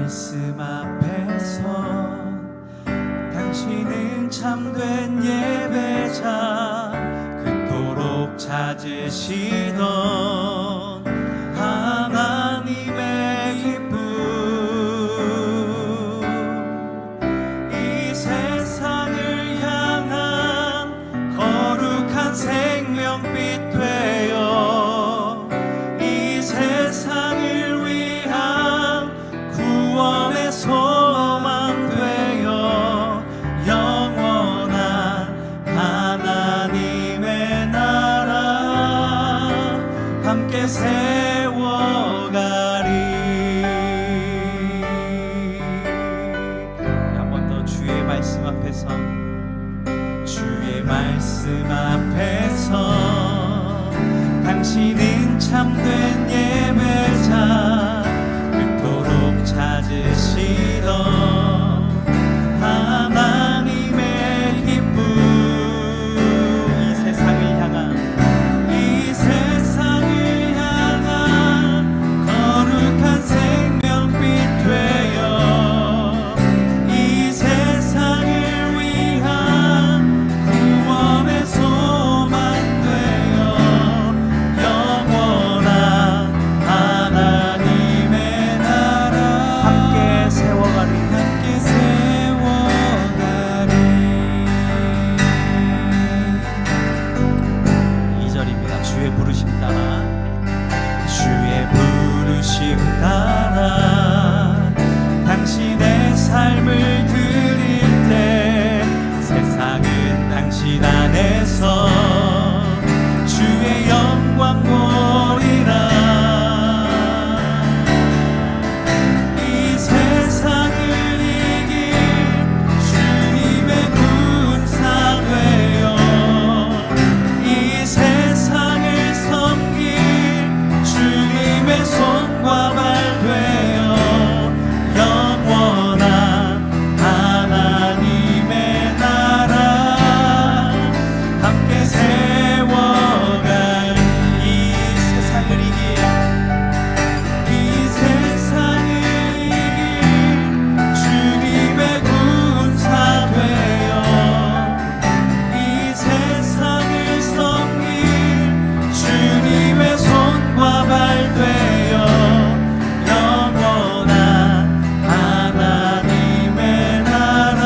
말씀 앞에서 당신은 참된 예배자 그토록 찾으시던 하나님의 기쁨 이 세상을 향한 거룩한 생명빛 되어 이 세상을 위한 구원의 소망 되어 영원한 하나님의 나라 함께 세워가리. 한 번 더 주의 말씀 앞에서 주의 말씀 앞에서 당신은 참된 예배자 그토록 찾으시던 하나님의 기쁨 이 세상을 향한 거룩한 생명빛 되어 이 세상을 위한 구원의 소망 되어 영원한 하나님의 나라 함께 세워가리. 주의 부르심 따라 주의 부르심 따라 당신의 삶을 드릴 때 세상은 당신 안에서 주의 영광 보리라. 이 세상을 이길 주님의 군사 되어 이 세상을 주님의 손과 발 되어 영원한 하나님의 나라 함께 세워갈 이 세상을 이길 주님의 군사 되어 이 세상을 섬길 주님의 손과 발 되어 영원한 하나님의 나라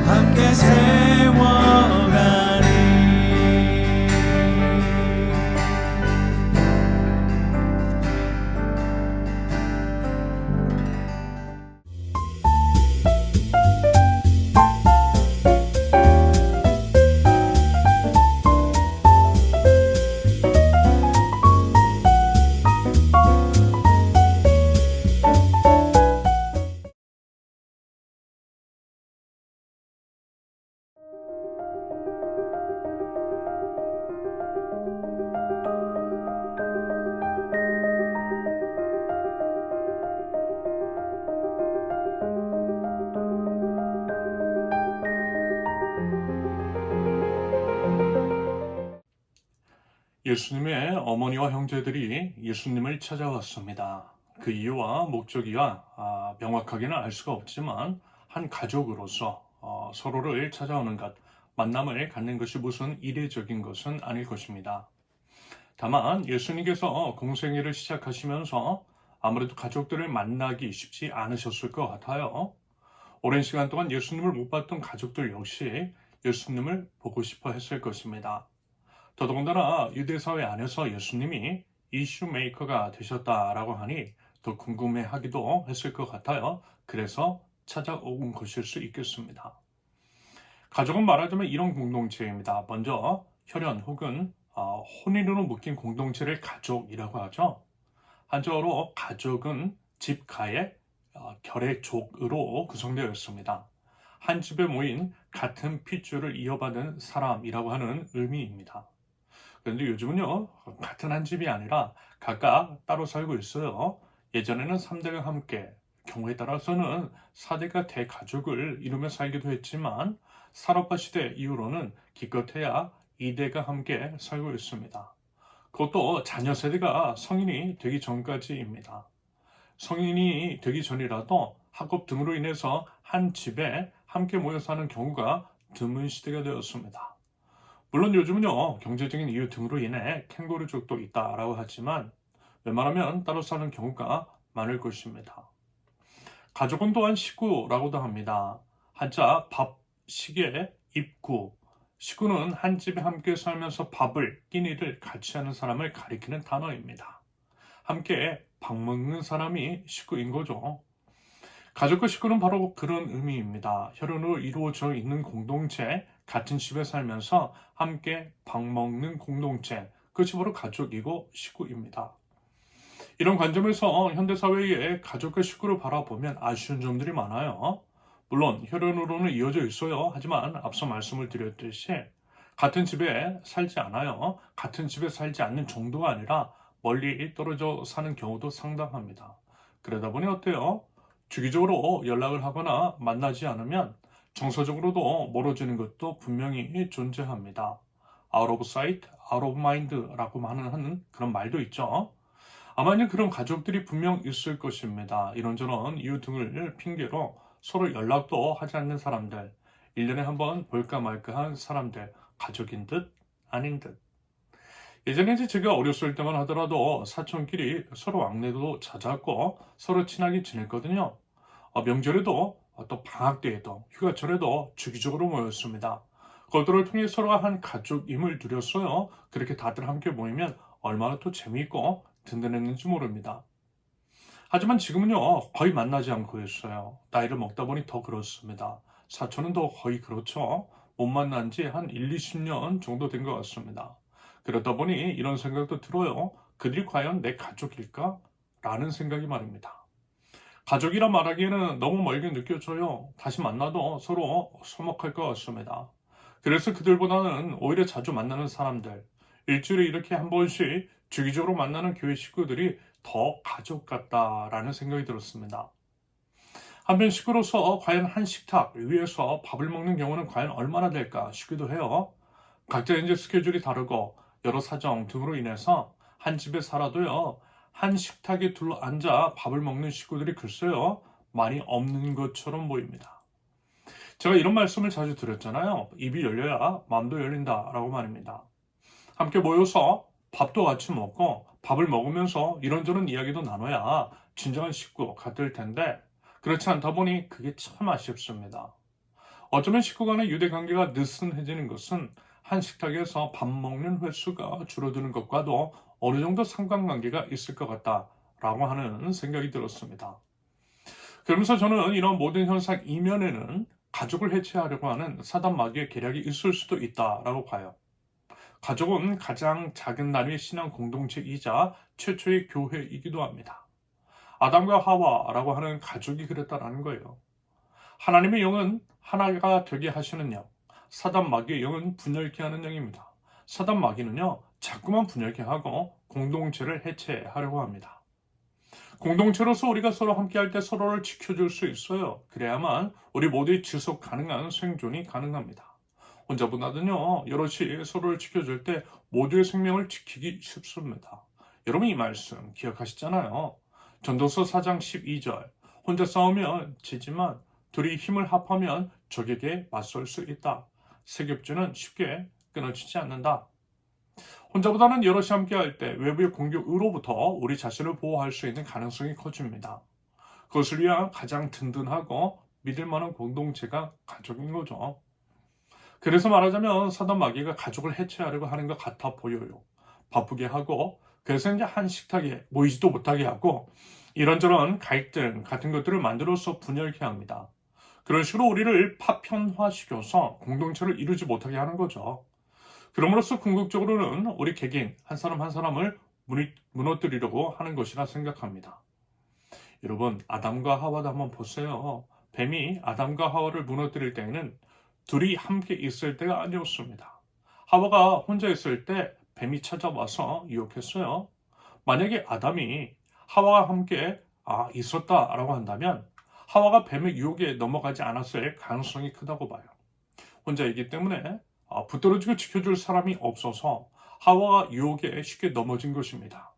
함께 세워가리. 예수님의 어머니와 형제들이 예수님을 찾아왔습니다. 그 이유와 목적이야 명확하게는 알 수가 없지만 한 가족으로서 서로를 찾아오는 것, 만남을 갖는 것이 무슨 이례적인 것은 아닐 것입니다. 다만 예수님께서 공생애를 시작하시면서 아무래도 가족들을 만나기 쉽지 않으셨을 것 같아요. 오랜 시간 동안 예수님을 못 봤던 가족들 역시 예수님을 보고 싶어 했을 것입니다. 더더군다나 유대사회 안에서 예수님이 이슈 메이커가 되셨다라고 하니 더 궁금해하기도 했을 것 같아요. 그래서 찾아온 것일 수 있겠습니다. 가족은 말하자면 이런 공동체입니다. 먼저 혈연 혹은 혼인으로 묶인 공동체를 가족이라고 하죠. 한자어로 가족은 집가의 결의족으로 구성되어 있습니다. 한 집에 모인 같은 핏줄을 이어받은 사람이라고 하는 의미입니다. 그런데 요즘은요, 같은 한 집이 아니라 각각 따로 살고 있어요. 예전에는 3대가 함께, 경우에 따라서는 4대가 대가족을 이루며 살기도 했지만 산업화 시대 이후로는 기껏해야 2대가 함께 살고 있습니다. 그것도 자녀 세대가 성인이 되기 전까지입니다. 성인이 되기 전이라도 학업 등으로 인해서 한 집에 함께 모여 사는 경우가 드문 시대가 되었습니다. 물론 요즘은요, 경제적인 이유 등으로 인해 캥거루족도 있다라고 하지만 웬만하면 따로 사는 경우가 많을 것입니다. 가족은 또한 식구라고도 합니다. 한자 밥, 식에, 입구. 식구는 한 집에 함께 살면서 밥을, 끼니를 같이 하는 사람을 가리키는 단어입니다. 함께 밥 먹는 사람이 식구인 거죠. 가족과 식구는 바로 그런 의미입니다. 혈연으로 이루어져 있는 공동체, 같은 집에 살면서 함께 밥 먹는 공동체, 그것이 바로 가족이고 식구입니다. 이런 관점에서 현대사회의 가족과 식구를 바라보면 아쉬운 점들이 많아요. 물론 혈연으로는 이어져 있어요. 하지만 앞서 말씀을 드렸듯이 같은 집에 살지 않아요. 같은 집에 살지 않는 정도가 아니라 멀리 떨어져 사는 경우도 상당합니다. 그러다 보니 어때요? 주기적으로 연락을 하거나 만나지 않으면 정서적으로도 멀어지는 것도 분명히 존재합니다. Out of sight, out of mind라고 하는 그런 말도 있죠. 아마 이제 그런 가족들이 분명 있을 것입니다. 이런저런 이유 등을 핑계로 서로 연락도 하지 않는 사람들, 1년에 한번 볼까 말까 한 사람들, 가족인 듯 아닌 듯. 예전에 이제 제가 어렸을 때만 하더라도 사촌끼리 서로 왕래도 잦았고 서로 친하게 지냈거든요. 명절에도 또 방학 때에도 휴가철에도 주기적으로 모였습니다. 그들을 통해 서로가 한 가족임을 누렸어요. 그렇게 다들 함께 모이면 얼마나 또 재미있고 든든했는지 모릅니다. 하지만 지금은요, 거의 만나지 않고 있어요. 나이를 먹다 보니 더 그렇습니다. 사촌은 더 거의 그렇죠. 못 만난 지 한 1, 20년 정도 된 것 같습니다. 그러다 보니 이런 생각도 들어요. 그들이 과연 내 가족일까? 라는 생각이 말입니다. 가족이라 말하기에는 너무 멀게 느껴져요. 다시 만나도 서로 서먹할 것 같습니다. 그래서 그들보다는 오히려 자주 만나는 사람들, 일주일에 이렇게 한 번씩 주기적으로 만나는 교회 식구들이 더 가족 같다라는 생각이 들었습니다. 한편 식구로서 과연 한 식탁 위에서 밥을 먹는 경우는 과연 얼마나 될까 싶기도 해요. 각자 이제 스케줄이 다르고 여러 사정 등으로 인해서 한 집에 살아도요, 한 식탁에 둘러앉아 밥을 먹는 식구들이 글쎄요, 많이 없는 것처럼 보입니다. 제가 이런 말씀을 자주 드렸잖아요. 입이 열려야 마음도 열린다라고 말입니다. 함께 모여서 밥도 같이 먹고 밥을 먹으면서 이런저런 이야기도 나눠야 진정한 식구 같을 텐데 그렇지 않다 보니 그게 참 아쉽습니다. 어쩌면 식구 간의 유대 관계가 느슨해지는 것은 한 식탁에서 밥 먹는 횟수가 줄어드는 것과도 어느 정도 상관관계가 있을 것 같다라고 하는 생각이 들었습니다. 그러면서 저는 이런 모든 현상 이면에는 가족을 해체하려고 하는 사단 마귀의 계략이 있을 수도 있다라고 봐요. 가족은 가장 작은 나누의 신앙 공동체이자 최초의 교회이기도 합니다. 아담과 하와라고 하는 가족이 그랬다라는 거예요. 하나님의 영은 하나가 되게 하시는 영, 사단 마귀의 영은 분열케 하는 영입니다. 사단 마귀는요, 자꾸만 분열케 하고 공동체를 해체하려고 합니다. 공동체로서 우리가 서로 함께할 때 서로를 지켜줄 수 있어요. 그래야만 우리 모두의 지속 가능한 생존이 가능합니다. 혼자보다는요, 여럿이 서로를 지켜줄 때 모두의 생명을 지키기 쉽습니다. 여러분 이 말씀 기억하시잖아요. 전도서 4장 12절. 혼자 싸우면 지지만 둘이 힘을 합하면 적에게 맞설 수 있다. 세겹주는 쉽게 끊어지지 않는다. 혼자보다는 여럿이 함께할 때 외부의 공격으로부터 우리 자신을 보호할 수 있는 가능성이 커집니다. 그것을 위한 가장 든든하고 믿을 만한 공동체가 가족인 거죠. 그래서 말하자면 사단 마귀가 가족을 해체하려고 하는 것 같아 보여요. 바쁘게 하고 그래서 이제 한 식탁에 모이지도 못하게 하고 이런저런 갈등 같은 것들을 만들어서 분열케 합니다. 그런 식으로 우리를 파편화시켜서 공동체를 이루지 못하게 하는 거죠. 그럼으로써 궁극적으로는 우리 개개인 한 사람 한 사람을 무너뜨리려고 하는 것이라 생각합니다. 여러분 아담과 하와도 한번 보세요. 뱀이 아담과 하와를 무너뜨릴 때에는 둘이 함께 있을 때가 아니었습니다. 하와가 혼자 있을 때 뱀이 찾아와서 유혹했어요. 만약에 아담이 하와와 함께 있었다라고 한다면 하와가 뱀의 유혹에 넘어가지 않았을 가능성이 크다고 봐요. 혼자이기 때문에 붙들어주고 지켜줄 사람이 없어서 하와가 유혹에 쉽게 넘어진 것입니다.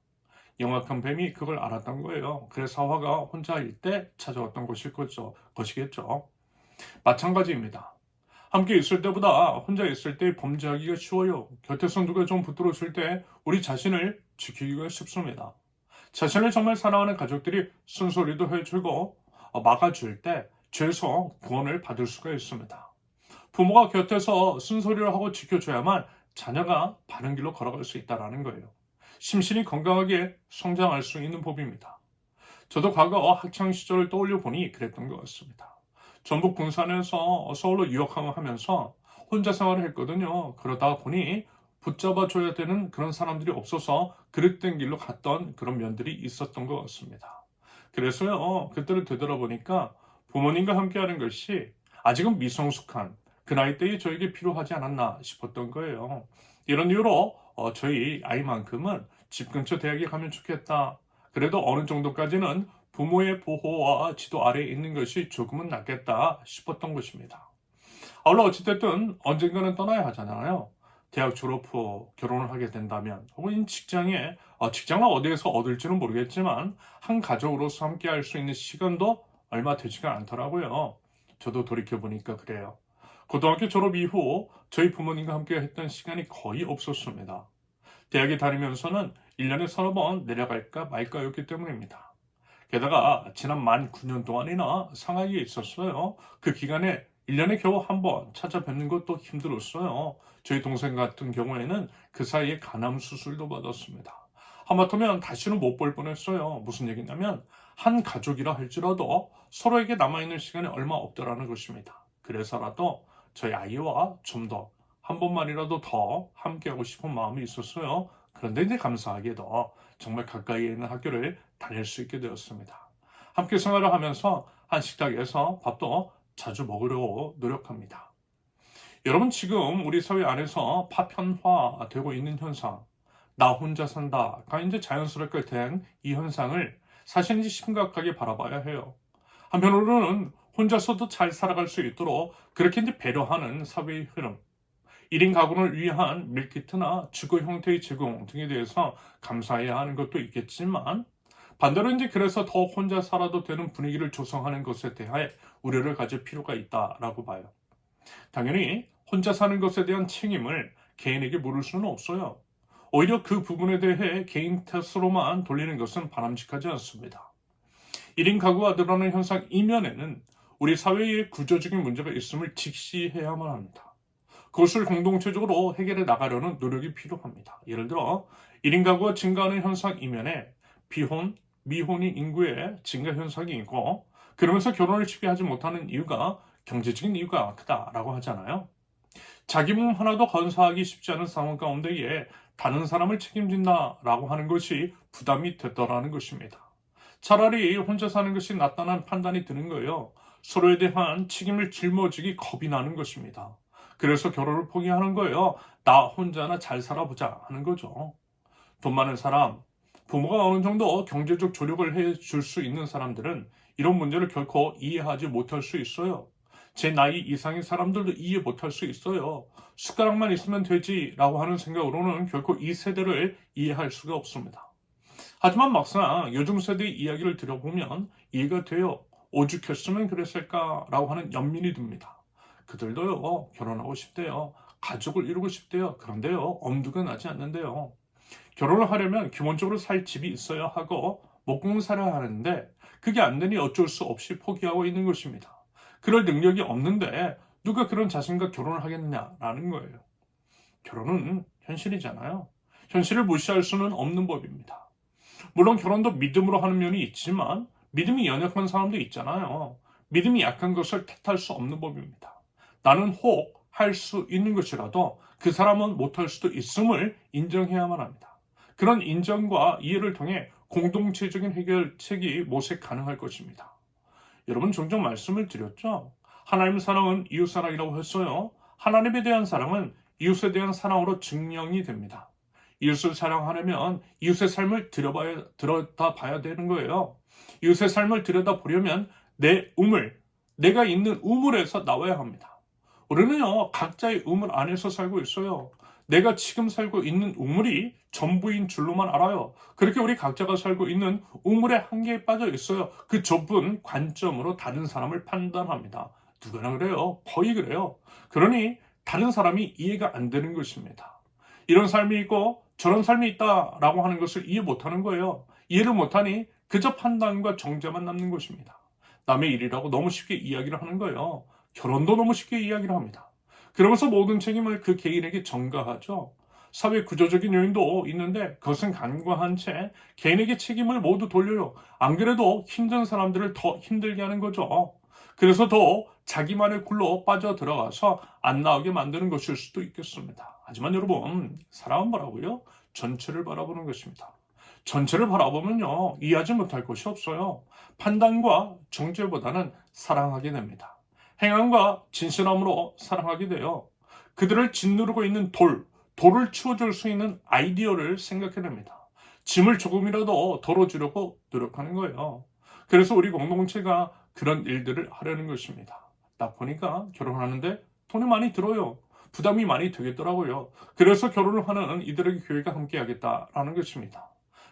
영악한 뱀이 그걸 알았던 거예요. 그래서 하와가 혼자일 때 찾아왔던 것이겠죠. 마찬가지입니다. 함께 있을 때보다 혼자 있을 때 범죄하기가 쉬워요. 곁에서 누가 좀 붙들어줄 때 우리 자신을 지키기가 쉽습니다. 자신을 정말 사랑하는 가족들이 쓴소리도 해주고 막아줄 때 죄에서 구원을 받을 수가 있습니다. 부모가 곁에서 쓴소리를 하고 지켜줘야만 자녀가 바른 길로 걸어갈 수 있다는 거예요. 심신이 건강하게 성장할 수 있는 법입니다. 저도 과거 학창 시절을 떠올려 보니 그랬던 것 같습니다. 전북 군산에서 서울로 유학하면서 혼자 생활을 했거든요. 그러다 보니 붙잡아줘야 되는 그런 사람들이 없어서 그릇된 길로 갔던 그런 면들이 있었던 것 같습니다. 그래서요, 그때를 되돌아보니까 부모님과 함께하는 것이 아직은 미성숙한 그 나이 때에 저에게 필요하지 않았나 싶었던 거예요. 이런 이유로 저희 아이만큼은 집 근처 대학에 가면 좋겠다. 그래도 어느 정도까지는 부모의 보호와 지도 아래에 있는 것이 조금은 낫겠다 싶었던 것입니다. 아울러 어찌됐든 언젠가는 떠나야 하잖아요. 대학 졸업 후 결혼을 하게 된다면 혹은 직장을 어디에서 얻을지는 모르겠지만 한 가족으로서 함께 할 수 있는 시간도 얼마 되지가 않더라고요. 저도 돌이켜보니까 그래요. 고등학교 졸업 이후 저희 부모님과 함께 했던 시간이 거의 없었습니다. 대학에 다니면서는 1년에 서너 번 내려갈까 말까였기 때문입니다. 게다가 지난 만 9년 동안이나 상하이에 있었어요. 그 기간에 1년에 겨우 한 번 찾아뵙는 것도 힘들었어요. 저희 동생 같은 경우에는 그 사이에 간암 수술도 받았습니다. 하마터면 다시는 못 볼 뻔했어요. 무슨 얘기냐면 한 가족이라 할지라도 서로에게 남아있는 시간이 얼마 없더라는 것입니다. 그래서라도 저희 아이와 좀 더 한 번만이라도 더 함께하고 싶은 마음이 있었어요. 그런데 이제 감사하게도 정말 가까이에 있는 학교를 다닐 수 있게 되었습니다. 함께 생활을 하면서 한 식탁에서 밥도 자주 먹으려고 노력합니다. 여러분, 지금 우리 사회 안에서 파편화되고 있는 현상, 나 혼자 산다가 이제 자연스럽게 된 이 현상을 사실 이제 심각하게 바라봐야 해요. 한편으로는 혼자서도 잘 살아갈 수 있도록 그렇게 이제 배려하는 사회의 흐름, 1인 가구를 위한 밀키트나 주거 형태의 제공 등에 대해서 감사해야 하는 것도 있겠지만 반대로 이제 그래서 더 혼자 살아도 되는 분위기를 조성하는 것에 대해 우려를 가질 필요가 있다라고 봐요. 당연히 혼자 사는 것에 대한 책임을 개인에게 물을 수는 없어요. 오히려 그 부분에 대해 개인 탓으로만 돌리는 것은 바람직하지 않습니다. 1인 가구가 늘어나는 현상 이면에는 우리 사회의 구조적인 문제가 있음을 직시해야만 합니다. 그것을 공동체적으로 해결해 나가려는 노력이 필요합니다. 예를 들어 1인 가구가 증가하는 현상 이면에 비혼, 미혼인 인구의 증가 현상이 있고 그러면서 결혼을 쉽게 하지 못하는 이유가 경제적인 이유가 크다라고 하잖아요. 자기 몸 하나도 건사하기 쉽지 않은 상황 가운데에 다른 사람을 책임진다라고 하는 것이 부담이 됐더라는 것입니다. 차라리 혼자 사는 것이 낫다는 판단이 드는 거예요. 서로에 대한 책임을 짊어지기 겁이 나는 것입니다. 그래서 결혼을 포기하는 거예요. 나 혼자나 잘 살아보자 하는 거죠. 돈 많은 사람, 부모가 어느 정도 경제적 조력을 해줄 수 있는 사람들은 이런 문제를 결코 이해하지 못할 수 있어요. 제 나이 이상의 사람들도 이해 못할 수 있어요. 숟가락만 있으면 되지라고 하는 생각으로는 결코 이 세대를 이해할 수가 없습니다. 하지만 막상 요즘 세대의 이야기를 들어보면 이해가 돼요. 오죽했으면 그랬을까라고 하는 연민이 듭니다. 그들도요, 결혼하고 싶대요. 가족을 이루고 싶대요. 그런데요, 엄두가 나지 않는데요. 결혼을 하려면 기본적으로 살 집이 있어야 하고 먹고 살아야 하는데 그게 안 되니 어쩔 수 없이 포기하고 있는 것입니다. 그럴 능력이 없는데 누가 그런 자신과 결혼을 하겠느냐라는 거예요. 결혼은 현실이잖아요. 현실을 무시할 수는 없는 법입니다. 물론 결혼도 믿음으로 하는 면이 있지만 믿음이 연약한 사람도 있잖아요. 믿음이 약한 것을 탓할 수 없는 법입니다. 나는 혹 할 수 있는 것이라도 그 사람은 못할 수도 있음을 인정해야만 합니다. 그런 인정과 이해를 통해 공동체적인 해결책이 모색 가능할 것입니다. 여러분, 종종 말씀을 드렸죠? 하나님 사랑은 이웃 사랑이라고 했어요. 하나님에 대한 사랑은 이웃에 대한 사랑으로 증명이 됩니다. 이웃을 사랑하려면 이웃의 삶을 들여다봐야 되는 거예요. 이웃의 삶을 들여다보려면 내가 있는 우물에서 나와야 합니다. 우리는요, 각자의 우물 안에서 살고 있어요. 내가 지금 살고 있는 우물이 전부인 줄로만 알아요. 그렇게 우리 각자가 살고 있는 우물의 한계에 빠져 있어요. 그 좁은 관점으로 다른 사람을 판단합니다. 누구나 그래요. 거의 그래요. 그러니 다른 사람이 이해가 안 되는 것입니다. 이런 삶이 있고 저런 삶이 있다라고 하는 것을 이해 못하는 거예요. 이해를 못하니 그저 판단과 정죄만 남는 것입니다. 남의 일이라고 너무 쉽게 이야기를 하는 거예요. 결혼도 너무 쉽게 이야기를 합니다. 그러면서 모든 책임을 그 개인에게 전가하죠. 사회 구조적인 요인도 있는데 그것은 간과한 채 개인에게 책임을 모두 돌려요. 안 그래도 힘든 사람들을 더 힘들게 하는 거죠. 그래서 더 자기만의 굴로 빠져 들어가서 안 나오게 만드는 것일 수도 있겠습니다. 하지만 여러분, 사람은 뭐라고요? 전체를 바라보는 것입니다. 전체를 바라보면요, 이해하지 못할 것이 없어요. 판단과 정죄보다는 사랑하게 됩니다. 행함과 진실함으로 사랑하게 돼요. 그들을 짓누르고 있는 돌을 치워줄 수 있는 아이디어를 생각해냅니다. 짐을 조금이라도 덜어주려고 노력하는 거예요. 그래서 우리 공동체가 그런 일들을 하려는 것입니다. 딱 보니까 결혼하는데 돈이 많이 들어요. 부담이 많이 되겠더라고요. 그래서 결혼을 하는 이들에게 교회가 함께 하겠다라는 것입니다.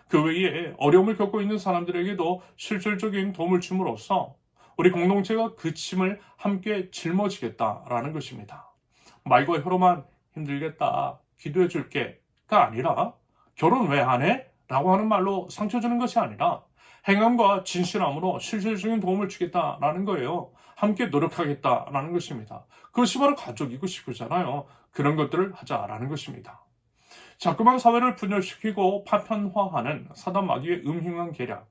그 외에 어려움을 겪고 있는 사람들에게도 실질적인 도움을 줌으로써 우리 공동체가 그 짐을 함께 짊어지겠다라는 것입니다. 말과 혀로만 힘들겠다, 기도해 줄게가 아니라 결혼 왜 안 해? 라고 하는 말로 상처 주는 것이 아니라 행함과 진실함으로 실질적인 도움을 주겠다라는 거예요. 함께 노력하겠다라는 것입니다. 그것이 바로 가족이고 식구잖아요. 그런 것들을 하자라는 것입니다. 자꾸만 사회를 분열시키고 파편화하는 사단 마귀의 음흉한 계략,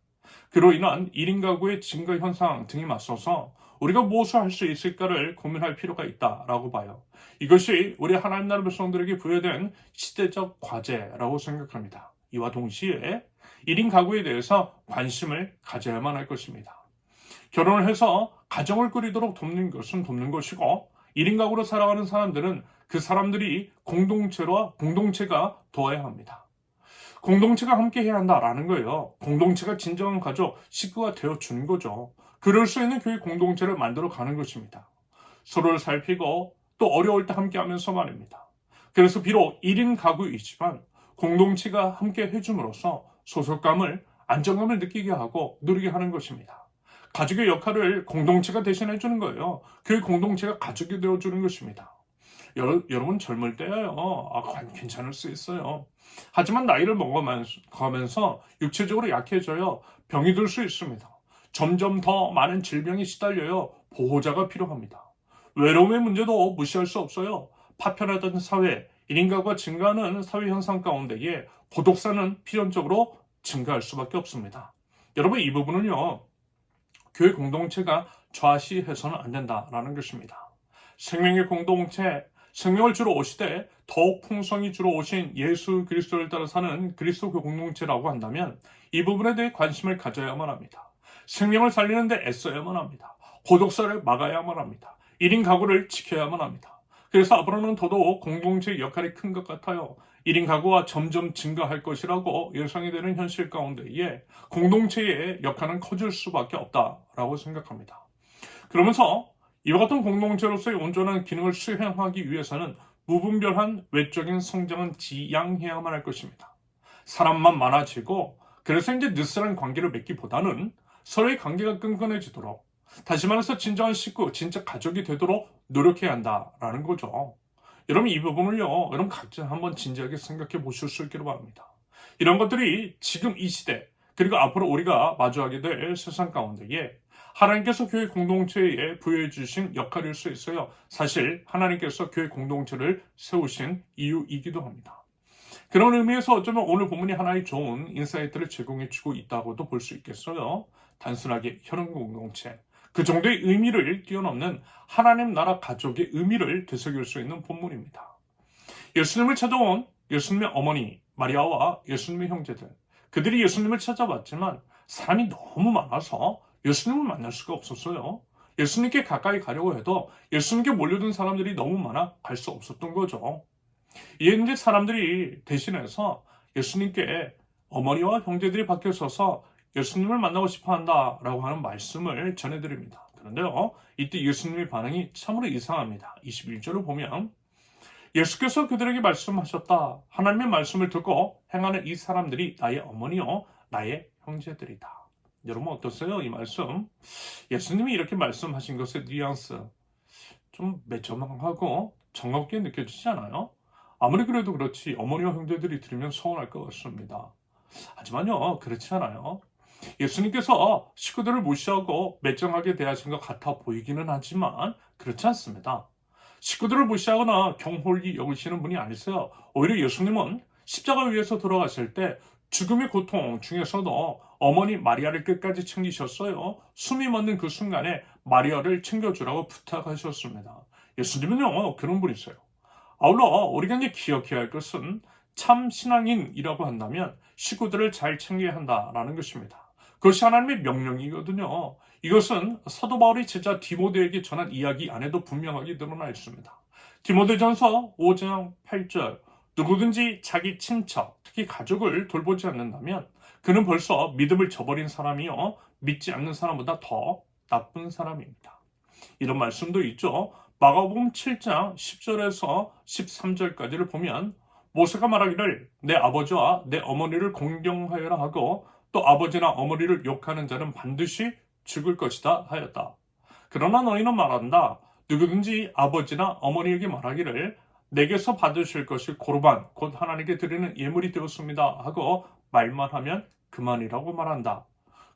그로 인한 1인 가구의 증가 현상 등이 맞서서 우리가 무엇을 할 수 있을까를 고민할 필요가 있다라고 봐요. 이것이 우리 하나님 나라 백성들에게 부여된 시대적 과제라고 생각합니다. 이와 동시에 1인 가구에 대해서 관심을 가져야만 할 것입니다. 결혼을 해서 가정을 꾸리도록 돕는 것은 돕는 것이고 1인 가구로 살아가는 사람들은 그 사람들이 공동체가 도와야 합니다. 공동체가 함께 해야 한다라는 거예요. 공동체가 진정한 가족, 식구가 되어주는 거죠. 그럴 수 있는 교회 공동체를 만들어 가는 것입니다. 서로를 살피고 또 어려울 때 함께 하면서 말입니다. 그래서 비록 1인 가구이지만 공동체가 함께 해줌으로써 소속감을, 안정감을 느끼게 하고 누리게 하는 것입니다. 가족의 역할을 공동체가 대신해 주는 거예요. 교회 공동체가 가족이 되어주는 것입니다. 여러분 젊을 때요, 괜찮을 수 있어요. 하지만 나이를 먹어가면서 육체적으로 약해져요. 병이 들 수 있습니다. 점점 더 많은 질병이 시달려요. 보호자가 필요합니다. 외로움의 문제도 무시할 수 없어요. 파편화된 사회, 1인 가구가 증가하는 사회 현상 가운데에 고독사는 필연적으로 증가할 수밖에 없습니다. 여러분, 이 부분은요, 교회 공동체가 좌시해서는 안 된다라는 것입니다. 생명의 공동체, 생명을 주러 오시되 더욱 풍성히 주러 오신 예수 그리스도를 따라 사는 그리스도 공동체라고 한다면 이 부분에 대해 관심을 가져야만 합니다. 생명을 살리는 데 애써야만 합니다. 고독사를 막아야만 합니다. 1인 가구를 지켜야만 합니다. 그래서 앞으로는 더더욱 공동체의 역할이 큰 것 같아요. 1인 가구가 점점 증가할 것이라고 예상이 되는 현실 가운데에 공동체의 역할은 커질 수밖에 없다라고 생각합니다. 그러면서 이와 같은 공동체로서의 온전한 기능을 수행하기 위해서는 무분별한 외적인 성장은 지양해야만 할 것입니다. 사람만 많아지고 그래서 이제 느슨한 관계를 맺기보다는 서로의 관계가 끈끈해지도록, 다시 말해서 진정한 식구, 진짜 가족이 되도록 노력해야 한다라는 거죠. 여러분, 이 부분을요, 여러분 각자 한번 진지하게 생각해 보실 수 있기를 바랍니다. 이런 것들이 지금 이 시대, 그리고 앞으로 우리가 마주하게 될 세상 가운데에 하나님께서 교회 공동체에 부여해 주신 역할일 수 있어요. 사실 하나님께서 교회 공동체를 세우신 이유이기도 합니다. 그런 의미에서 어쩌면 오늘 본문이 하나의 좋은 인사이트를 제공해 주고 있다고도 볼 수 있겠어요. 단순하게 혈연 공동체, 그 정도의 의미를 뛰어넘는 하나님 나라 가족의 의미를 되새길 수 있는 본문입니다. 예수님을 찾아온 예수님의 어머니 마리아와 예수님의 형제들, 그들이 예수님을 찾아왔지만 사람이 너무 많아서 예수님을 만날 수가 없었어요. 예수님께 가까이 가려고 해도 예수님께 몰려든 사람들이 너무 많아 갈 수 없었던 거죠. 이에 이제 사람들이 대신해서 예수님께 어머니와 형제들이 밖에 서서 예수님을 만나고 싶어 한다라고 하는 말씀을 전해드립니다. 그런데요, 이때 예수님의 반응이 참으로 이상합니다. 21절을 보면 예수께서 그들에게 말씀하셨다. 하나님의 말씀을 듣고 행하는 이 사람들이 나의 어머니요 나의 형제들이다. 여러분 어떠세요? 이 말씀. 예수님이 이렇게 말씀하신 것의 뉘앙스 좀 매정하고 정없게 느껴지지 않아요? 아무리 그래도 그렇지 어머니와 형제들이 들으면 서운할 것 같습니다. 하지만요 그렇지 않아요. 예수님께서 식구들을 무시하고 매정하게 대하신 것 같아 보이기는 하지만 그렇지 않습니다. 식구들을 무시하거나 경홀히 여기시는 분이 아니세요. 오히려 예수님은 십자가 위에서 돌아가실 때 죽음의 고통 중에서도 어머니 마리아를 끝까지 챙기셨어요. 숨이 멎는 그 순간에 마리아를 챙겨주라고 부탁하셨습니다. 예수님은요 그런 분이세요. 아울러 우리가 이제 기억해야 할 것은 참 신앙인이라고 한다면 식구들을 잘 챙겨야 한다라는 것입니다. 그것이 하나님의 명령이거든요. 이것은 사도 바울이 제자 디모데에게 전한 이야기 안에도 분명하게 드러나 있습니다. 디모데전서 5장 8절 누구든지 자기 친척, 특히 가족을 돌보지 않는다면 그는 벌써 믿음을 저버린 사람이요 믿지 않는 사람보다 더 나쁜 사람입니다. 이런 말씀도 있죠. 마가복음 7장 10절에서 13절까지를 보면 모세가 말하기를 내 아버지와 내 어머니를 공경하여라 하고 또 아버지나 어머니를 욕하는 자는 반드시 죽을 것이다 하였다. 그러나 너희는 말한다. 누구든지 아버지나 어머니에게 말하기를 내게서 받으실 것이 고르반 곧 하나님께 드리는 예물이 되었습니다 하고 말만 하면 그만이라고 말한다.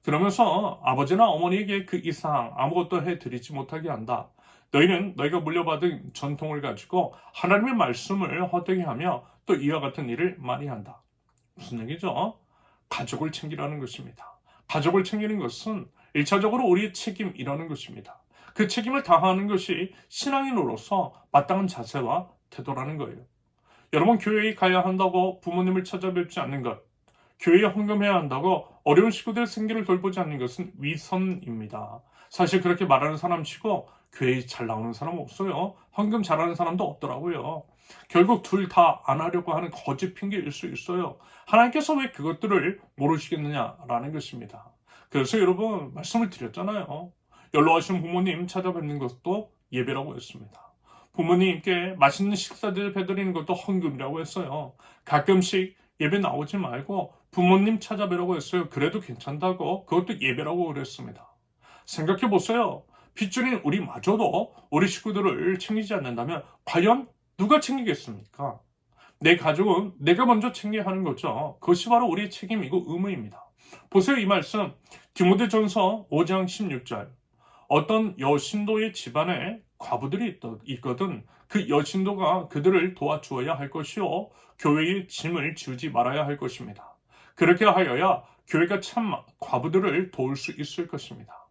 그러면서 아버지나 어머니에게 그 이상 아무것도 해드리지 못하게 한다. 너희는 너희가 물려받은 전통을 가지고 하나님의 말씀을 헛되게 하며 또 이와 같은 일을 많이 한다. 무슨 얘기죠? 가족을 챙기라는 것입니다. 가족을 챙기는 것은 1차적으로 우리의 책임이라는 것입니다. 그 책임을 다하는 것이 신앙인으로서 마땅한 자세와 태도라는 거예요. 여러분 교회에 가야 한다고 부모님을 찾아뵙지 않는 것, 교회에 헌금해야 한다고 어려운 식구들의 생계를 돌보지 않는 것은 위선입니다. 사실 그렇게 말하는 사람 치고 교회에 잘 나오는 사람 없어요. 헌금 잘하는 사람도 없더라고요. 결국 둘 다 안 하려고 하는 거짓 핑계일 수 있어요. 하나님께서 왜 그것들을 모르시겠느냐라는 것입니다. 그래서 여러분 말씀을 드렸잖아요. 연로하신 부모님 찾아뵙는 것도 예배라고 했습니다. 부모님께 맛있는 식사들 배드리는 것도 헌금이라고 했어요. 가끔씩 예배 나오지 말고 부모님 찾아뵈라고 했어요. 그래도 괜찮다고 그것도 예배라고 그랬습니다. 생각해 보세요. 핏줄인 우리마저도 우리 식구들을 챙기지 않는다면 과연 누가 챙기겠습니까? 내 가족은 내가 먼저 챙겨야 하는 거죠. 그것이 바로 우리의 책임이고 의무입니다. 보세요. 이 말씀 디모데전서 5장 16절 어떤 여신도의 집안에 과부들이 있거든 그 여신도가 그들을 도와주어야 할 것이요 교회의 짐을 지우지 말아야 할 것입니다. 그렇게 하여야 교회가 참 과부들을 도울 수 있을 것입니다.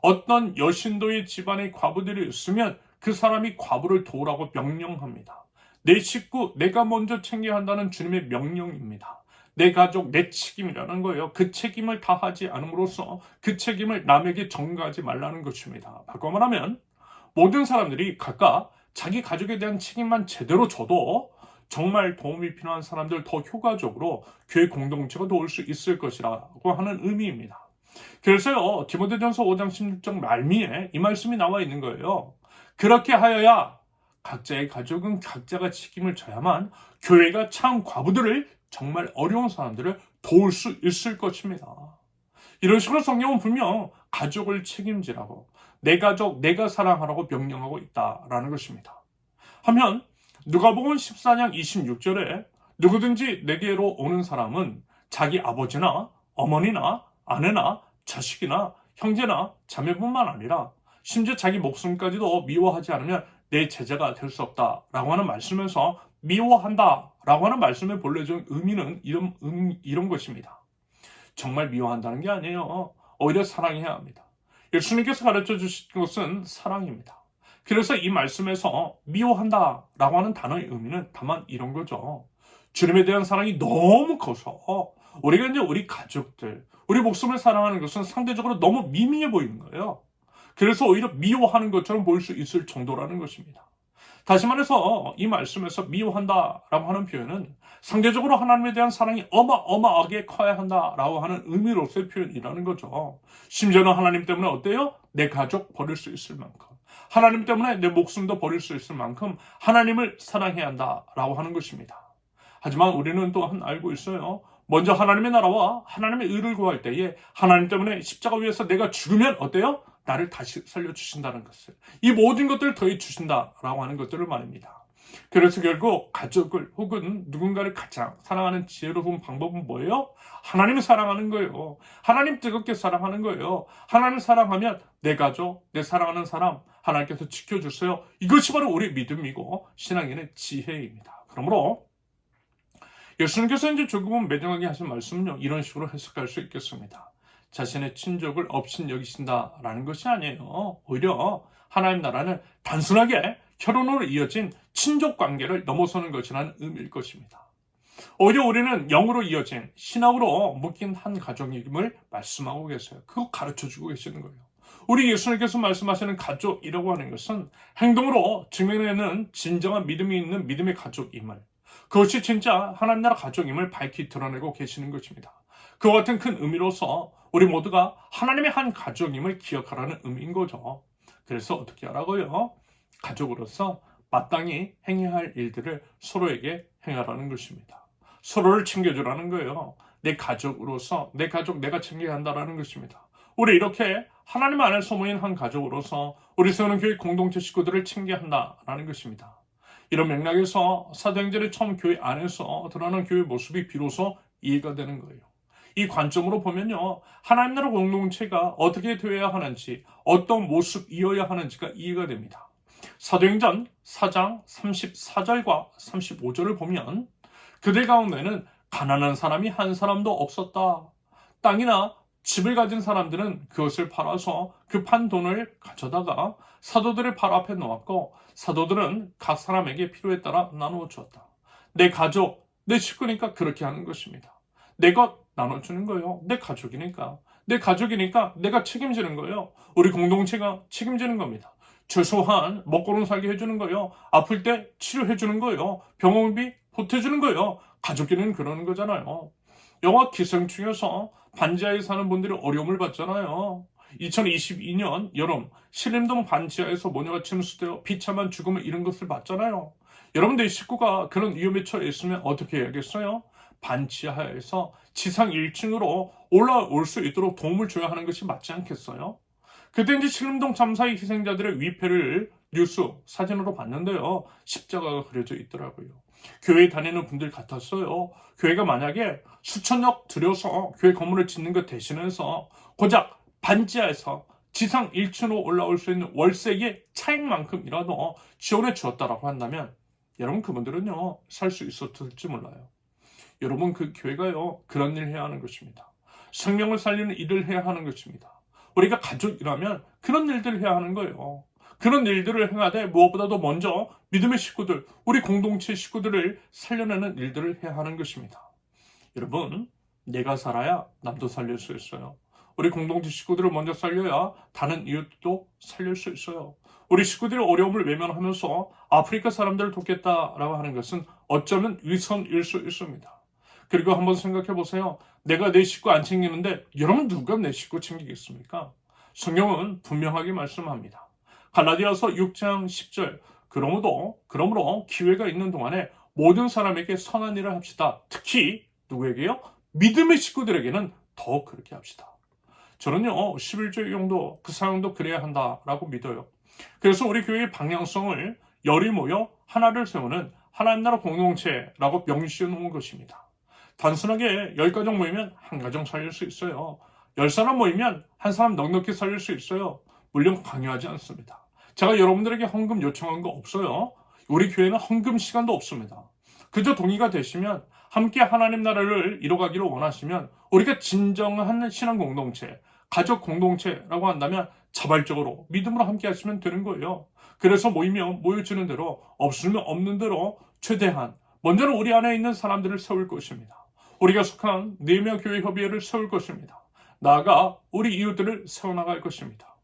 어떤 여신도의 집안에 과부들이 있으면 그 사람이 과부를 도우라고 명령합니다. 내 식구 내가 먼저 챙겨야 한다는 주님의 명령입니다. 내 가족 내 책임이라는 거예요. 그 책임을 다하지 않음으로써 그 책임을 남에게 전가하지 말라는 것입니다. 바꿔 말하면 모든 사람들이 각각 자기 가족에 대한 책임만 제대로 져도 정말 도움이 필요한 사람들 더 효과적으로 교회 공동체가 도울 수 있을 것이라고 하는 의미입니다. 그래서요 디모데전서 5장 16절 말미에 이 말씀이 나와 있는 거예요. 그렇게 하여야 각자의 가족은 각자가 책임을 져야만 교회가 참 과부들을 정말 어려운 사람들을 도울 수 있을 것입니다. 이런 식으로 성경은 분명 가족을 책임지라고 내 가족 내가 사랑하라고 명령하고 있다라는 것입니다. 하면 누가복음 14장 26절에 누구든지 내게로 오는 사람은 자기 아버지나 어머니나 아내나 자식이나 형제나 자매뿐만 아니라 심지어 자기 목숨까지도 미워하지 않으면 내 제자가 될 수 없다라고 하는 말씀에서 미워한다라고 하는 말씀의 본래적인 의미는 이런 것입니다. 정말 미워한다는 게 아니에요. 오히려 사랑해야 합니다. 예수님께서 가르쳐 주신 것은 사랑입니다. 그래서 이 말씀에서 미워한다라고 하는 단어의 의미는 다만 이런 거죠. 주님에 대한 사랑이 너무 커서 우리가 이제 우리 가족들, 우리 목숨을 사랑하는 것은 상대적으로 너무 미미해 보이는 거예요. 그래서 오히려 미워하는 것처럼 보일 수 있을 정도라는 것입니다. 다시 말해서 이 말씀에서 미워한다라고 하는 표현은 상대적으로 하나님에 대한 사랑이 어마어마하게 커야 한다라고 하는 의미로서의 표현이라는 거죠. 심지어는 하나님 때문에 어때요? 내 가족 버릴 수 있을 만큼. 하나님 때문에 내 목숨도 버릴 수 있을 만큼 하나님을 사랑해야 한다라고 하는 것입니다. 하지만 우리는 또한 알고 있어요. 먼저 하나님의 나라와 하나님의 의를 구할 때에 하나님 때문에 십자가 위에서 내가 죽으면 어때요? 나를 다시 살려주신다는 것을, 이 모든 것들을 더해 주신다라고 하는 것들을 말입니다. 그래서 결국 가족을 혹은 누군가를 가장 사랑하는 지혜로운 방법은 뭐예요? 하나님을 사랑하는 거예요. 하나님 뜨겁게 사랑하는 거예요. 하나님을 사랑하면 내 가족, 내 사랑하는 사람 하나님께서 지켜주세요. 이것이 바로 우리 믿음이고 신앙인의 지혜입니다. 그러므로 예수님께서 이제 조금은 매정하게 하신 말씀은요, 이런 식으로 해석할 수 있겠습니다. 자신의 친족을 업신 여기신다라는 것이 아니에요. 오히려 하나님 나라는 단순하게 혈연으로 이어진 친족 관계를 넘어서는 것이라는 의미일 것입니다. 오히려 우리는 영으로 이어진 신학으로 묶인 한 가족임을 말씀하고 계세요. 그거 가르쳐주고 계시는 거예요. 우리 예수님께서 말씀하시는 가족이라고 하는 것은 행동으로 증명하는 진정한 믿음이 있는 믿음의 가족임을, 그것이 진짜 하나님 나라 가족임을 밝히 드러내고 계시는 것입니다. 그와 같은 큰 의미로서 우리 모두가 하나님의 한 가족임을 기억하라는 의미인 거죠. 그래서 어떻게 하라고요? 가족으로서 마땅히 행해야 할 일들을 서로에게 행하라는 것입니다. 서로를 챙겨주라는 거예요. 내 가족으로서 내 가족 내가 챙겨야 한다는 것입니다. 우리 이렇게 하나님 안에서 모인 한 가족으로서 우리 세우는 교회 공동체 식구들을 챙겨야 한다는 것입니다. 이런 맥락에서 사도행전의 처음 교회 안에서 드러나는 교회 모습이 비로소 이해가 되는 거예요. 이 관점으로 보면요, 하나님 나라 공동체가 어떻게 되어야 하는지, 어떤 모습이어야 하는지가 이해가 됩니다. 사도행전 4장 34절과 35절을 보면 그들 가운데는 가난한 사람이 한 사람도 없었다. 땅이나 집을 가진 사람들은 그것을 팔아서 그 판 돈을 가져다가 사도들의 발 앞에 놓았고 사도들은 각 사람에게 필요에 따라 나누어 주었다. 내 가족, 내 식구니까 그렇게 하는 것입니다. 내 것 나눠주는 거예요. 내 가족이니까. 내 가족이니까 내가 책임지는 거예요. 우리 공동체가 책임지는 겁니다. 최소한 먹고는 살게 해주는 거예요. 아플 때 치료해주는 거예요. 병원비 보태주는 거예요. 가족끼리는 그러는 거잖아요. 영화 기생충에서 반지하에 사는 분들이 어려움을 받잖아요. 2022년 여름 신림동 반지하에서 모녀가 침수되어 비참한 죽음을 잃은 것을 봤잖아요. 여러분들 식구가 그런 위험에 처해 있으면 어떻게 해야겠어요? 반지하에서 지상 1층으로 올라올 수 있도록 도움을 줘야 하는 것이 맞지 않겠어요? 그때 이제 신림동 참사의 희생자들의 위패를 뉴스 사진으로 봤는데요. 십자가가 그려져 있더라고요. 교회 다니는 분들 같았어요. 교회가 만약에 수천억 들여서 교회 건물을 짓는 것 대신해서 고작 반지하에서 지상 1층으로 올라올 수 있는 월세의 차익만큼이라도 지원해 주었다라고 한다면 여러분 그분들은요 살 수 있었을지 몰라요. 여러분 그 교회가요 그런 일을 해야 하는 것입니다. 생명을 살리는 일을 해야 하는 것입니다. 우리가 가족이라면 그런 일들을 해야 하는 거예요. 그런 일들을 행하되 무엇보다도 먼저 믿음의 식구들, 우리 공동체 식구들을 살려내는 일들을 해야 하는 것입니다. 여러분, 내가 살아야 남도 살릴 수 있어요. 우리 공동체 식구들을 먼저 살려야 다른 이웃도 살릴 수 있어요. 우리 식구들의 어려움을 외면하면서 아프리카 사람들을 돕겠다라고 하는 것은 어쩌면 위선일 수 있습니다. 그리고 한번 생각해 보세요. 내가 내 식구 안 챙기는데 여러분 누가 내 식구 챙기겠습니까? 성경은 분명하게 말씀합니다. 갈라디아서 6장 10절 그러므로 기회가 있는 동안에 모든 사람에게 선한 일을 합시다. 특히 누구에게요? 믿음의 식구들에게는 더 그렇게 합시다. 저는요 11조의 용도 그 사용도 그래야 한다라고 믿어요. 그래서 우리 교회의 방향성을 열이 모여 하나를 세우는 하나님 나라 공동체라고 명시해 놓은 것입니다. 단순하게 10가정 모이면 한 가정 살릴 수 있어요. 10사람 모이면 한 사람 넉넉히 살릴 수 있어요. 물론 강요하지 않습니다. 제가 여러분들에게 헌금 요청한 거 없어요. 우리 교회는 헌금 시간도 없습니다. 그저 동의가 되시면 함께 하나님 나라를 이뤄가기를 원하시면 우리가 진정한 신앙 공동체, 가족 공동체라고 한다면 자발적으로 믿음으로 함께 하시면 되는 거예요. 그래서 모이면 모여지는 대로 없으면 없는 대로 최대한 먼저는 우리 안에 있는 사람들을 세울 것입니다. 우리가 속한 네명 교회 협의회를 세울 것입니다. 나아가 우리 이웃들을 세워나갈 것입니다.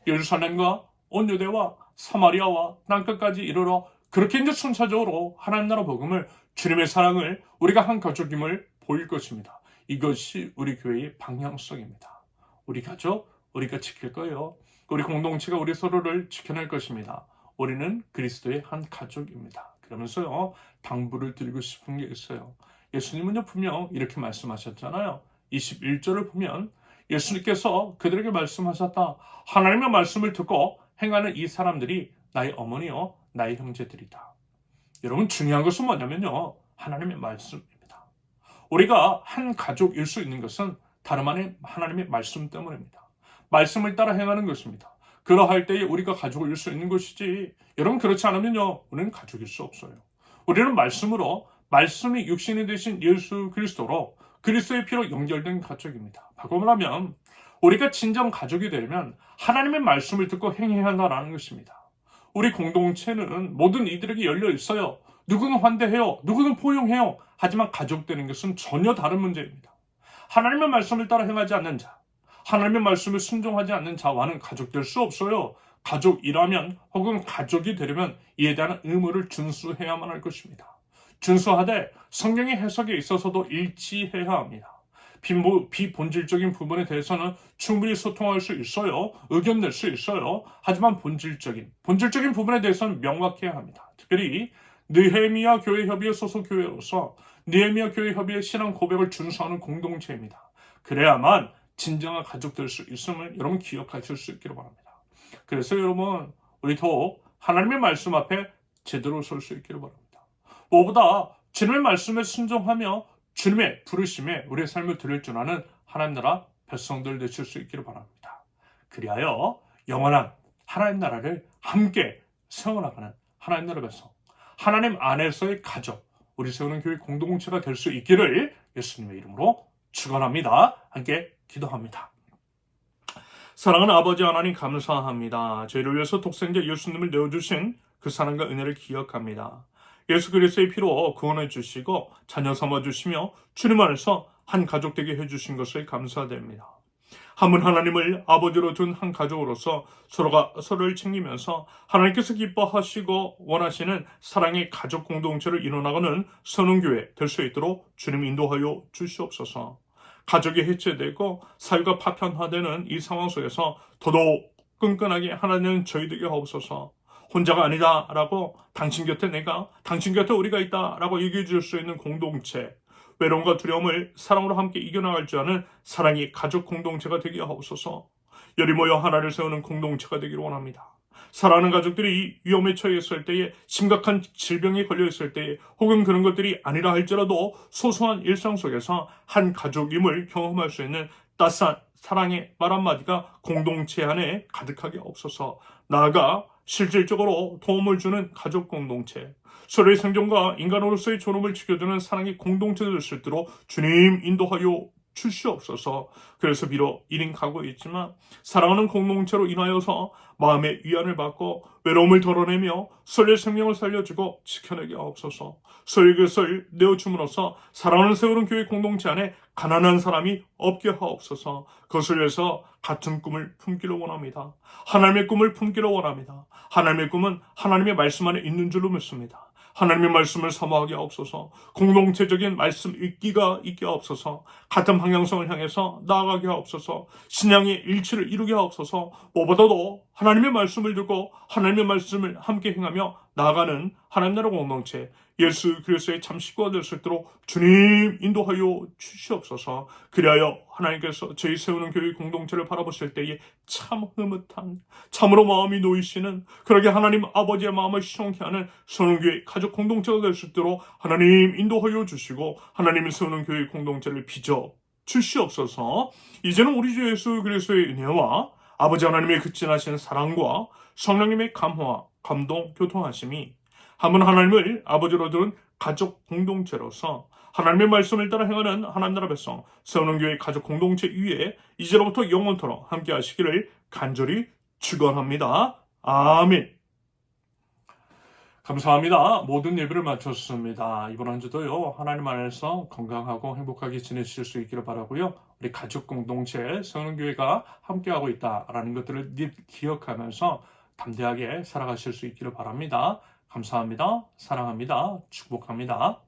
예루살렘과 온 유대와 사마리아와 땅끝까지 이르러 그렇게 이제 순차적으로 하나님 나라 복음을 주님의 사랑을 우리가 한 가족임을 보일 것입니다. 이것이 우리 교회의 방향성입니다. 우리 가족, 우리가 지킬 거예요. 우리 공동체가 우리 서로를 지켜낼 것입니다. 우리는 그리스도의 한 가족입니다. 그러면서요, 당부를 드리고 싶은 게 있어요. 예수님은요, 분명 이렇게 말씀하셨잖아요. 21절을 보면 예수님께서 그들에게 말씀하셨다. 하나님의 말씀을 듣고 행하는 이 사람들이 나의 어머니요, 나의 형제들이다. 여러분, 중요한 것은 뭐냐면요, 하나님의 말씀입니다. 우리가 한 가족일 수 있는 것은 다름 아닌 하나님의 말씀 때문입니다. 말씀을 따라 행하는 것입니다. 그러할 때에 우리가 가족일 수 있는 것이지, 여러분 그렇지 않으면요, 우리는 가족일 수 없어요. 우리는 말씀으로, 말씀이 육신이 되신 예수 그리스도로, 그리스도의 피로 연결된 가족입니다. 바꿔 말하면 우리가 진정 가족이 되려면 하나님의 말씀을 듣고 행해야 한다는 것입니다. 우리 공동체는 모든 이들에게 열려 있어요. 누구는 환대해요. 누구는 포용해요. 하지만 가족되는 것은 전혀 다른 문제입니다. 하나님의 말씀을 따라 행하지 않는 자, 하나님의 말씀을 순종하지 않는 자와는 가족될 수 없어요. 가족이라면 혹은 가족이 되려면 이에 대한 의무를 준수해야만 할 것입니다. 준수하되 성경의 해석에 있어서도 일치해야 합니다. 비본질적인 부분에 대해서는 충분히 소통할 수 있어요. 의견 낼 수 있어요. 하지만 본질적인 부분에 대해서는 명확해야 합니다. 특별히 느헤미야 교회 협의회 소속 교회로서 느헤미야 교회 협의회 신앙 고백을 준수하는 공동체입니다. 그래야만 진정한 가족 될 수 있음을 여러분 기억하실 수 있기를 바랍니다. 그래서 여러분, 우리 더욱 하나님의 말씀 앞에 제대로 설 수 있기를 바랍니다. 무엇보다 주님의 말씀에 순종하며 주님의 부르심에 우리의 삶을 드릴 줄 아는 하나님 나라 백성들 되실 수 있기를 바랍니다. 그리하여 영원한 하나님 나라를 함께 세워나가는 하나님 나라 백성, 하나님 안에서의 가족, 우리 세우는 교회 공동체가 될 수 있기를 예수님의 이름으로 축원합니다. 함께 기도합니다. 사랑하는 아버지 하나님, 감사합니다. 저희를 위해서 독생자 예수님을 내어주신 그 사랑과 은혜를 기억합니다. 예수 그리스도의 피로 구원해 주시고 자녀 삼아 주시며 주님 안에서 한 가족 되게 해주신 것을 감사드립니다. 한 분 하나님을 아버지로 둔 한 가족으로서 서로가 서로를 챙기면서 하나님께서 기뻐하시고 원하시는 사랑의 가족 공동체를 이뤄나가는 선운교회 될 수 있도록 주님 인도하여 주시옵소서. 가족이 해체되고 사회가 파편화되는 이 상황 속에서 더더욱 끈끈하게 하나님은 저희들에게 하옵소서. 혼자가 아니다라고 당신 곁에 내가, 당신 곁에 우리가 있다라고 얘기해 줄 수 있는 공동체, 외로움과 두려움을 사랑으로 함께 이겨나갈 줄 아는 사랑의 가족 공동체가 되게 하옵소서. 열이 모여 하나를 세우는 공동체가 되기를 원합니다. 사랑하는 가족들이 위험에 처해 있을 때에, 심각한 질병에 걸려 있을 때에, 혹은 그런 것들이 아니라 할지라도 소소한 일상 속에서 한 가족임을 경험할 수 있는 따스한 사랑의 말 한마디가 공동체 안에 가득하게 없어서, 나아가 실질적으로 도움을 주는 가족 공동체, 서로의 생존과 인간으로서의 존엄을 지켜주는 사랑의 공동체가 될 수 있도록 주님 인도하여 주시옵소서. 그래서 비록 1인 가구에 있지만 사랑하는 공동체로 인하여서 마음의 위안을 받고 외로움을 덜어내며 서로의 생명을 살려주고 지켜내게 하옵소서. 서로의 것을 내어줌으로써 사랑하는 세우는 교회 공동체 안에 가난한 사람이 없게 하옵소서. 그것을 위해서 같은 꿈을 품기를 원합니다. 하나님의 꿈을 품기를 원합니다. 하나님의 꿈은 하나님의 말씀 안에 있는 줄로 믿습니다. 하나님의 말씀을 사모하게 하옵소서. 공동체적인 말씀 읽기가 있게 하옵소서. 같은 방향성을 향해서 나아가게 하옵소서. 신앙의 일치를 이루게 하옵소서. 무엇보다도 하나님의 말씀을 듣고 하나님의 말씀을 함께 행하며 나아가는 하나님 나라 공동체, 예수 그리스도의 참 식구가 될 수 있도록 주님 인도하여 주시옵소서. 그리하여 하나님께서 저희 세우는 교회 공동체를 바라보실 때에 참 흐뭇한, 참으로 마음이 놓이시는, 그러게 하나님 아버지의 마음을 시원케 하는 세우는 가족 공동체가 될 수 있도록 하나님 인도하여 주시고 하나님이 세우는 교회 공동체를 빚어 주시옵소서. 이제는 우리 주 예수 그리스도의 은혜와 아버지 하나님의 극진하신 사랑과 성령님의 감화와 감동, 교통하심이 한 분 하나님을 아버지로 두는 가족 공동체로서 하나님의 말씀을 따라 행하는 하나님 나라 백성 세우는 교회 가족 공동체 위에 이제로부터 영원토록 함께 하시기를 간절히 축원합니다. 아멘. 감사합니다. 모든 예배를 마쳤습니다. 이번 한 주도요, 하나님 안에서 건강하고 행복하게 지내실 수 있기를 바라고요. 우리 가족 공동체 세우는 교회가 함께하고 있다라는 것들을 기억하면서 담대하게 살아가실 수 있기를 바랍니다. 감사합니다. 사랑합니다. 축복합니다.